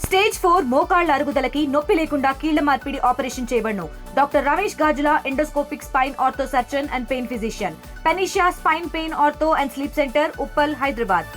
Stage 4 మోకాళ్ల అరుగుదలకి నొప్పి లేకుండా కీళ్ల మార్పిడి ఆపరేషన్ చేయబడును. Doctor Ramesh Gajula, endoscopic spine ortho surgeon and pain physician, Panacea spine pain ortho and sleep center, Uppal, Hyderabad.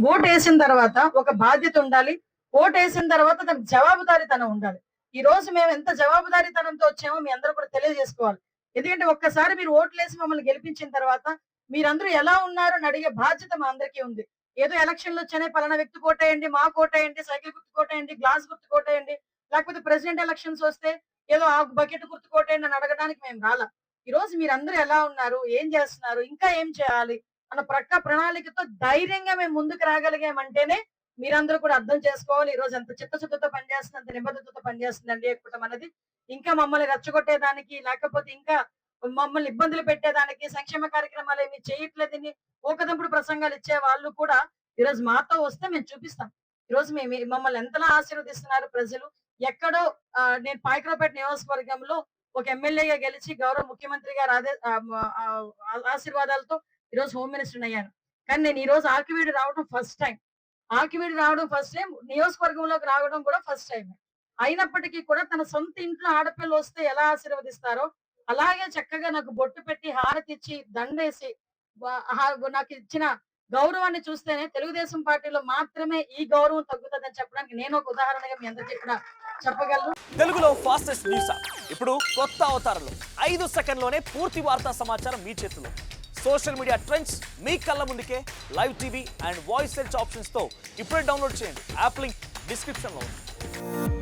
Vote వేసిన తర్వాత ఒక బాధ్యత ఉండాలి. ఓటు వేసిన తర్వాత దానికి జవాబుదారీతనం ఉండాలి. ఈ రోజు మేము ఎంత జవాబుదారీతనంతో వచ్చామో మీ అందరూ కూడా తెలియజేసుకోవాలి. ఎందుకంటే ఒక్కసారి మీరు ఓట్లేసి మమ్మల్ని గెలిపించిన తర్వాత మీరందరూ ఎలా ఉన్నారు అని అడిగే బాధ్యత మా అందరికీ ఉంది. ఏదో ఎలక్షన్లు వచ్చానే పలానా వ్యక్తి కోటేయండి, మా కోటేయండి, సైకిల్ గుర్తు కోటేయండి, గ్లాస్ గుర్తు కోటేయండి, లేకపోతే ప్రెసిడెంట్ ఎలక్షన్స్ వస్తే ఏదో ఆ బకెట్ గుర్తు కోటేయండి అని అడగడానికి మేము రాలా. ఈ రోజు మీరందరూ ఎలా ఉన్నారు, ఏం చేస్తున్నారు, ఇంకా ఏం చేయాలి అన్న ప్రణాళికతో ధైర్యంగా మేము ముందుకు రాగలిగామంటేనే మీరందరూ కూడా అర్థం చేసుకోవాలి. ఈ రోజు ఎంత చిత్తశుద్ధితో పనిచేస్తుంది, అంత నిబద్ధతతో పనిచేస్తుంది ఎన్డీఏ కూటమి అనేది. ఇంకా మమ్మల్ని రెచ్చగొట్టేదానికి, లేకపోతే ఇంకా మమ్మల్ని ఇబ్బందులు పెట్టేదానికి, సంక్షేమ కార్యక్రమాలు ఏమి చేయట్లేదని ఊకదంపుడు ప్రసంగాలు ఇచ్చే వాళ్ళు కూడా ఈ రోజు మాతో వస్తే మేము చూపిస్తాం. ఈ రోజు మేము మమ్మల్ని ఎంతలా ఆశీర్వదిస్తున్నారు ప్రజలు. ఎక్కడో నేను పాయకరావుపేట నియోజకవర్గంలో ఒక ఎమ్మెల్యేగా గెలిచి గౌరవ ముఖ్యమంత్రి గారు ఆశీర్వాదాలతో ఈ రోజు హోమ్ మినిస్టర్ అయ్యాను. కానీ నేను ఈ రోజు ఆకివీడు రావడం ఫస్ట్ టైం. నియోజకవర్గంలోకి రావడం కూడా ఫస్ట్ టైం. అయినప్పటికీ కూడా తన సొంత ఇంట్లో ఆడపిల్ల వస్తే ఎలా ఆశీర్వదిస్తారో అలాగే చక్కగా నాకు బొట్టు పెట్టి హారతిచ్చి దండేసి నాకు ఇచ్చిన గౌరవాన్ని చూస్తేనే తెలుగుదేశం పార్టీలో మాత్రమే ఈ గౌరవం తగ్గుతుందని చెప్పడానికి నేను ఒక ఉదాహరణగా మీ అందరికీ కూడా చెప్పగలను. తెలుగులో ఫాస్టెస్ట్ న్యూస్ ఇప్పుడు కొత్త అవతారంలో 5 సెకండ్లోనే పూర్తి వార్తా సమాచారం మీ చేతిలో. సోషల్ మీడియా ట్రెండ్స్ మీ కళ్ళ ముందుకే live TV and voice search options తో ఇప్పుడే డౌన్లోడ్ చేయండి. యాప్ లింక్ డిస్క్రిప్షన్ లో ఉంది.